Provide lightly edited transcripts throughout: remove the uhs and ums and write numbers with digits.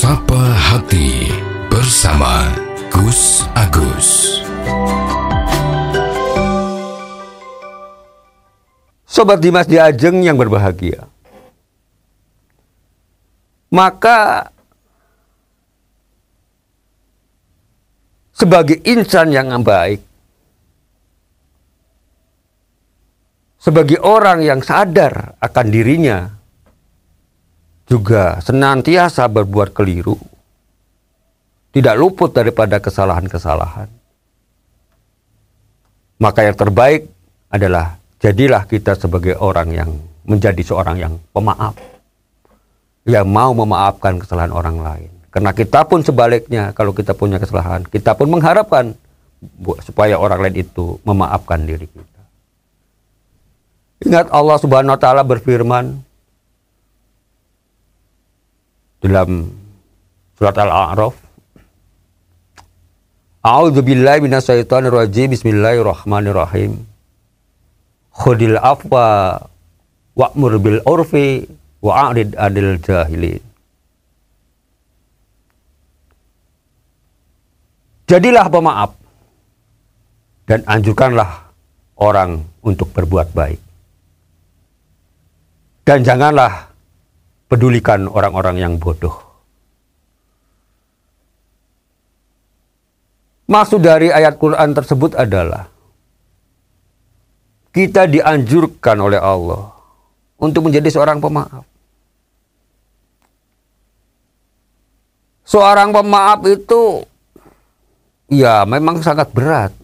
Sapa Hati bersama Gus Agus. Sobat Dimas Diajeng yang berbahagia, maka sebagai insan yang baik, sebagai orang yang sadar akan dirinya, juga senantiasa berbuat keliru, tidak luput daripada kesalahan-kesalahan. Maka yang terbaik adalah jadilah kita sebagai orang yang menjadi seorang yang pemaaf, yang mau memaafkan kesalahan orang lain. Karena kita pun sebaliknya, kalau kita punya kesalahan, kita pun mengharapkan supaya orang lain itu memaafkan diri kita. Ingat Allah Subhanahu wa taala berfirman dalam surat Al-A'raf, A'udzubillahi minasyaitonirrajim, bismillahirrahmanirrahim. Khudil afwa wa'mur bil urfi wa'arid 'anil jahilin. Jadilah pemaaf dan anjurkanlah orang untuk berbuat baik. Dan janganlah pedulikan orang-orang yang bodoh. Maksud dari ayat Quran tersebut adalah kita dianjurkan oleh Allah untuk menjadi seorang pemaaf. Seorang pemaaf itu ya memang sangat berat.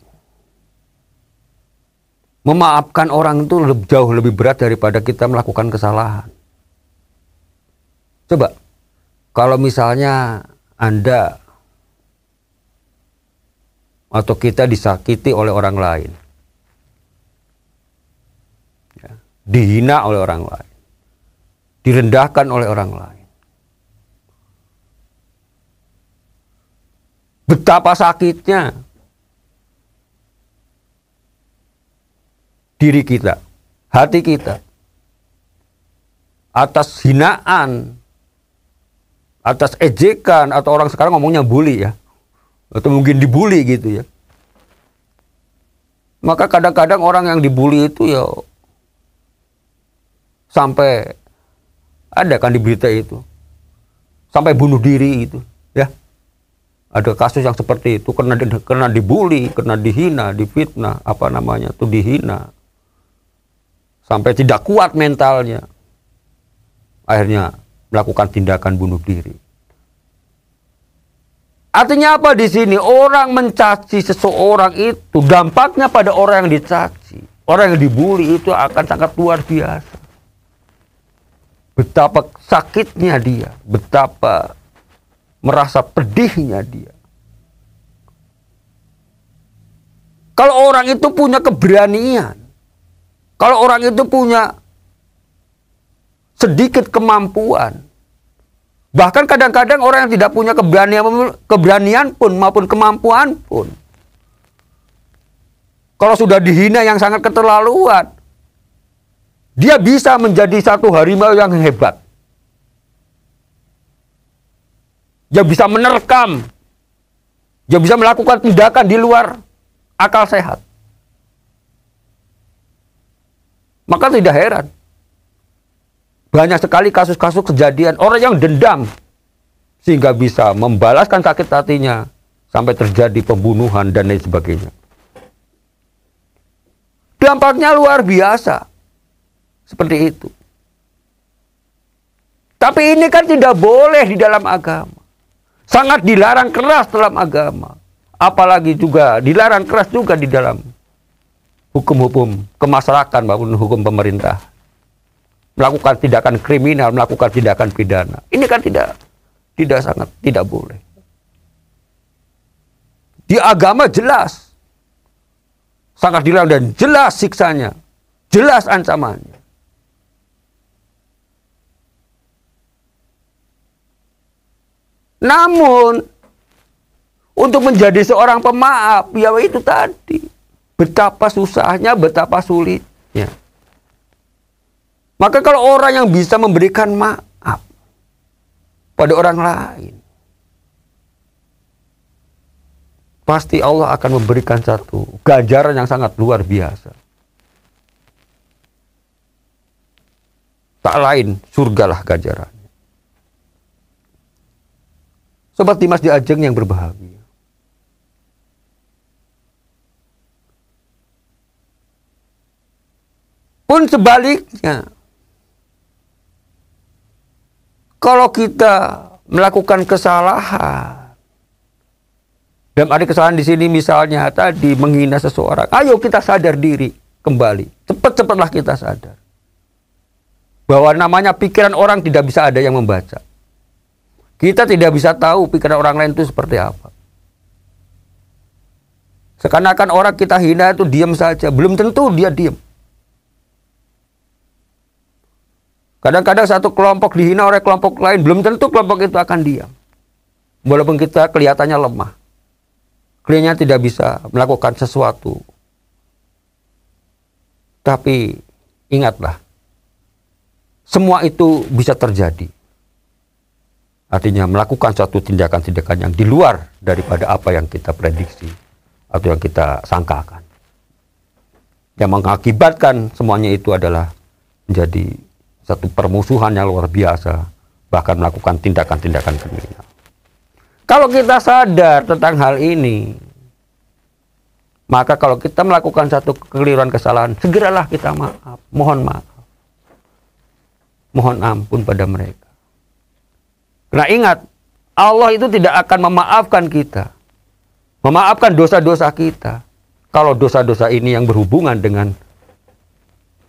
Memaafkan orang itu jauh lebih berat daripada kita melakukan kesalahan. Coba, kalau misalnya Anda atau kita disakiti oleh orang lain, ya, dihina oleh orang lain, direndahkan oleh orang lain, betapa sakitnya diri kita, hati kita, atas hinaan, atas ejekan, atau orang sekarang ngomongnya bully ya, atau mungkin dibully gitu ya. Maka kadang-kadang orang yang dibully itu ya sampai ada kan di berita itu, sampai bunuh diri itu ya. Ada kasus yang seperti itu, karena dibully, karena dihina, difitnah, dihina, sampai tidak kuat mentalnya, akhirnya melakukan tindakan bunuh diri. Artinya apa di sini? Orang mencaci seseorang itu dampaknya pada orang yang dicaci, orang yang dibully itu akan sangat luar biasa. Betapa sakitnya dia, betapa merasa pedihnya dia. Kalau orang itu punya keberanian, kalau orang itu punya sedikit kemampuan, bahkan kadang-kadang orang yang tidak punya keberanian pun maupun kemampuan pun, kalau sudah dihina yang sangat keterlaluan, dia bisa menjadi satu harimau yang hebat. Dia bisa menerkam, dia bisa melakukan tindakan di luar akal sehat. Maka tidak heran banyak sekali kasus-kasus kejadian orang yang dendam sehingga bisa membalaskan sakit hatinya sampai terjadi pembunuhan dan lain sebagainya. Dampaknya luar biasa seperti itu. Tapi ini kan tidak boleh di dalam agama. Sangat dilarang keras dalam agama. Apalagi juga dilarang keras juga di dalam hukum-hukum kemasyarakatan maupun hukum pemerintah. Melakukan tindakan kriminal, melakukan tindakan pidana. Ini kan tidak boleh. Di agama jelas sangat dilarang dan jelas siksanya, jelas ancamannya. Namun untuk menjadi seorang pemaaf, ya itu tadi, betapa susahnya, betapa sulitnya. Maka kalau orang yang bisa memberikan maaf pada orang lain, pasti Allah akan memberikan satu ganjaran yang sangat luar biasa. Tak lain, surgalah ganjarannya. Sobat Dimas di Ajeng yang berbahagia. Pun sebaliknya, kalau kita melakukan kesalahan, dalam arti kesalahan di sini misalnya tadi menghina seseorang, ayo kita sadar diri kembali. Cepat-cepatlah kita sadar bahwa namanya pikiran orang tidak bisa ada yang membaca. Kita tidak bisa tahu pikiran orang lain itu seperti apa. Seakan-akan orang kita hina itu diam saja, belum tentu dia diam. Kadang-kadang satu kelompok dihina oleh kelompok lain, belum tentu kelompok itu akan diam. Walaupun kita kelihatannya lemah. Kelihatannya tidak bisa melakukan sesuatu. Tapi ingatlah, semua itu bisa terjadi. Artinya melakukan suatu tindakan-tindakan yang di luar daripada apa yang kita prediksi atau yang kita sangkakan. Yang mengakibatkan semuanya itu adalah menjadi satu permusuhan yang luar biasa, bahkan melakukan tindakan-tindakan kriminal. Kalau kita sadar tentang hal ini, maka kalau kita melakukan satu kekeliruan kesalahan, segeralah kita maaf, mohon maaf. Mohon ampun pada mereka. Karena ingat, Allah itu tidak akan memaafkan kita, memaafkan dosa-dosa kita, kalau dosa-dosa ini yang berhubungan dengan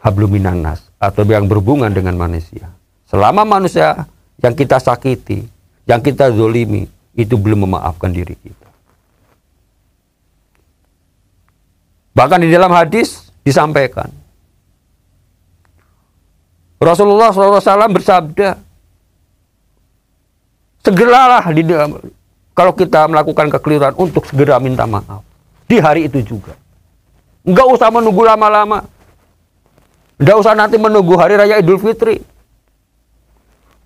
hablum minan nas, atau yang berhubungan dengan manusia. Selama manusia yang kita sakiti, yang kita zolimi, itu belum memaafkan diri kita. Bahkan di dalam hadis disampaikan, Rasulullah SAW bersabda, segeralah kalau kita melakukan kekeliruan untuk segera minta maaf. Di hari itu juga. Enggak usah menunggu lama-lama. Nggak usah nanti menunggu hari raya Idul Fitri.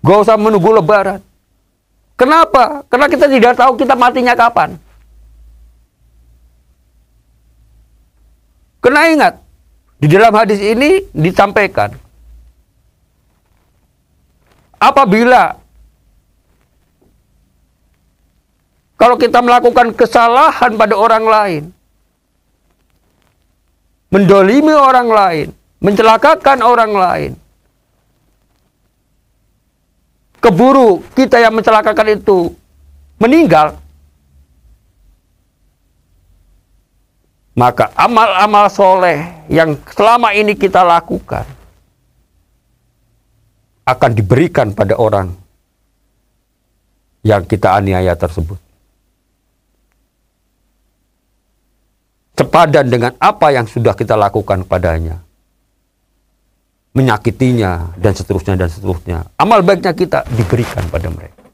Nggak usah menunggu Lebaran. Kenapa? Karena kita tidak tahu kita matinya kapan. Karena ingat, di dalam hadis ini disampaikan, apabila kalau kita melakukan kesalahan pada orang lain, mendolimi orang lain, mencelakakan orang lain, keburu kita yang mencelakakan itu meninggal, maka amal-amal soleh yang selama ini kita lakukan akan diberikan pada orang yang kita aniaya tersebut, sepadan dengan apa yang sudah kita lakukan padanya, menyakitinya, dan seterusnya, dan seterusnya. Amal baiknya kita diberikan pada mereka.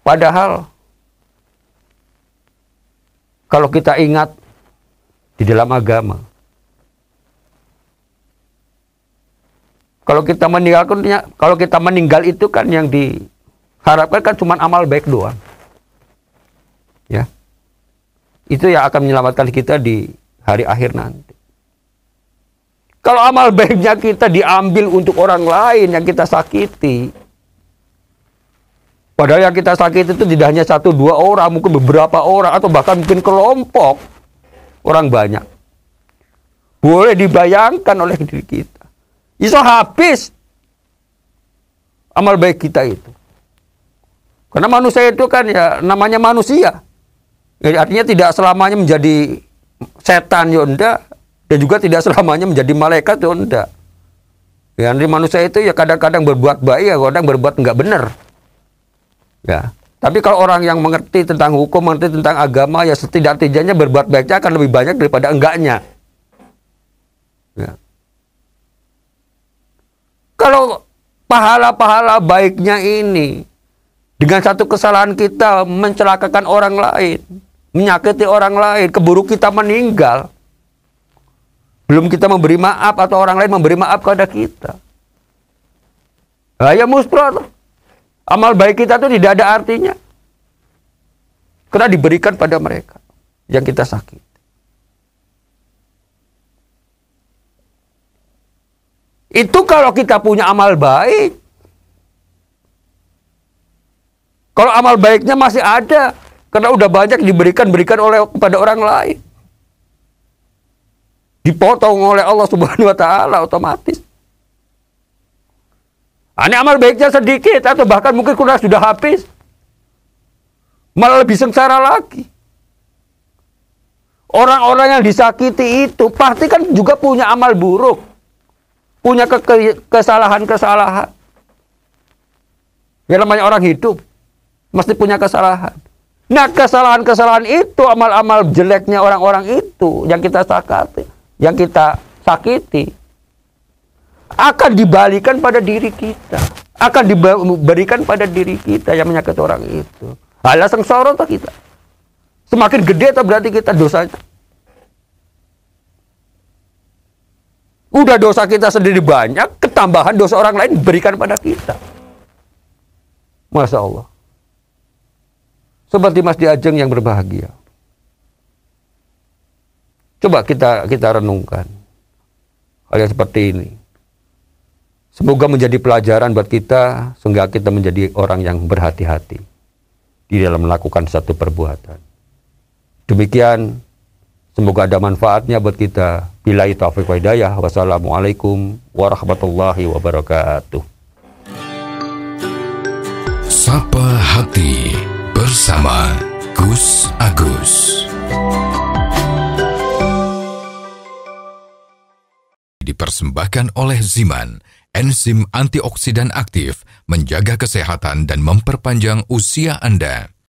Padahal, kalau kita ingat di dalam agama, kalau kita meninggal itu kan yang diharapkan kan cuma amal baik doang. Ya. Itu yang akan menyelamatkan kita di hari akhir nanti. Kalau amal baiknya kita diambil untuk orang lain yang kita sakiti, padahal yang kita sakiti itu tidak hanya 1-2 orang, mungkin beberapa orang, atau bahkan mungkin kelompok orang banyak. Boleh dibayangkan oleh diri kita. Itu habis amal baik kita itu. Karena manusia itu kan ya namanya manusia. Jadi artinya tidak selamanya menjadi setan, ya enggak. Dan juga tidak selamanya menjadi malaikat, ya enggak. Ya, manusia itu ya kadang-kadang berbuat baik, ya kadang berbuat enggak benar. Ya. Tapi kalau orang yang mengerti tentang hukum, mengerti tentang agama, ya setidak-tidaknya berbuat baiknya akan lebih banyak daripada enggaknya. Ya. Kalau pahala-pahala baiknya ini, dengan satu kesalahan kita mencelakakan orang lain, menyakiti orang lain, keburu kita meninggal, belum kita memberi maaf atau orang lain memberi maaf kepada kita, ya mustahil. Amal baik kita itu tidak ada artinya. Karena diberikan pada mereka yang kita sakit. Itu kalau kita punya amal baik. Kalau amal baiknya masih ada, karena udah banyak berikan oleh kepada orang lain. Dipotong oleh Allah Subhanahu wa taala otomatis. Ini amal baiknya sedikit atau bahkan mungkin sudah habis. Malah lebih sengsara lagi. Orang-orang yang disakiti itu pasti kan juga punya amal buruk. Punya kesalahan-kesalahan. Ya namanya orang hidup. Mesti punya kesalahan. Nah, kesalahan-kesalahan itu, amal-amal jeleknya orang-orang itu yang kita sakiti akan dibalikan pada diri kita, akan diberikan pada diri kita yang menyakiti orang itu. Halah sengsara atau kita. Semakin gede atau berarti kita dosanya. Udah dosa kita sendiri banyak, ketambahan dosa orang lain diberikan pada kita. Masya Allah. Seperti Mas Diajeng yang berbahagia. Coba kita renungkan hal yang seperti ini. Semoga menjadi pelajaran buat kita, sehingga kita menjadi orang yang berhati-hati di dalam melakukan satu perbuatan. Demikian, semoga ada manfaatnya buat kita. Billahi taufiq wa hidayah. Wassalamualaikum warahmatullahi wabarakatuh. Sapa Hati bersama Gus Agus. Dipersembahkan oleh Ziman, enzim antioksidan aktif, menjaga kesehatan dan memperpanjang usia Anda.